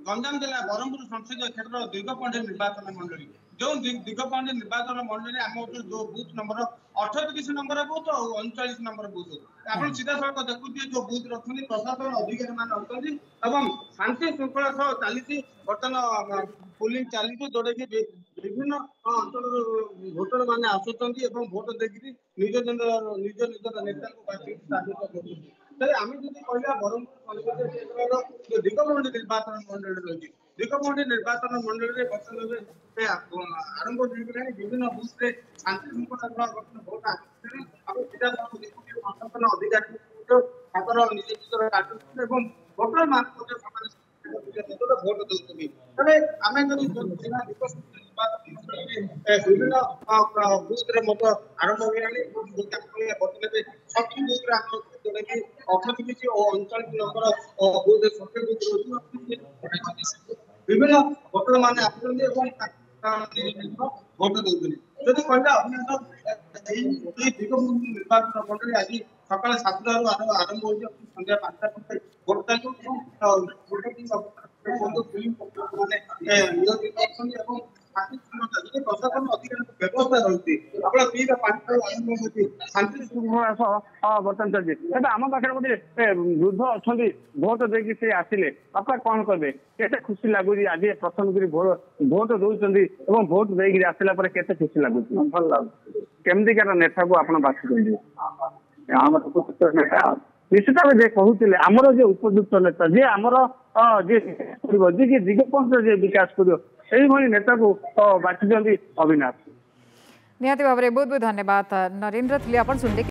गंजाम जिला ब्रह्मपुर संसदीय क्षेत्र दिगपंडी निर्वाचन मंडली जो दिगपंडी निर्वाचन मंडली आम जो बूथ नंबर 38 नंबर बूथ और 39 नंबर बूथ आप सीधा सड़क देखुए जो बूथ रखुच्च प्रशासन अधिकारी मान शांति श्रृंखला सह चली बर्तमान पोलिंग चली जोटा कि विभिन्न अंचल भोटर मैंने आसुच्च भोट देखिए निज निज नेता आम जो कहला ब्रह्मपुर संसदीय दिगपंडी निर्वाचन मंडली रही दिगपंडी निर्वाचन मंडली बर्तमान आरंभ हो विभिन्न बूथ शांति श्रृंखला भोट सीधा प्रशासन अधिकारी निज निजर कार्य भोटर मान भोट दौरान तेज आम विभिन्न बूथ मत आरंभ हो बर्तमान 6 बूथ जोटा कि 38 और 39 नंबर बूथ 6 बूथ विभिन्न भोटर मान भोट दौरान जदि कहला निर्वाचन मंडली आज सका 7 आरंभ हो सन्ध्या 5टा भोट प्रशासन अधिकारी व्यवस्था रही शांति श्रृंखला बर्तमान चलती आम पाखे गोटे वृद्ध अच्छा भोट देकी से आसिले बापा कौन कहे केते खुशी लगुच आज प्रथम कर भोट दौरान भोट देकी आसला केते खुशी लगुच भल लगुच केमतिकार नेता को आप नेता निश्चित भाव जे कहते आमर जे उपयुक्त नेता जे आमर जे दिगपंथ जे विकास कर नेता को बाछी अविनाश निहाती भाव में बहुत बहुत धन्यवाद नरेंद्र थे आप सुनते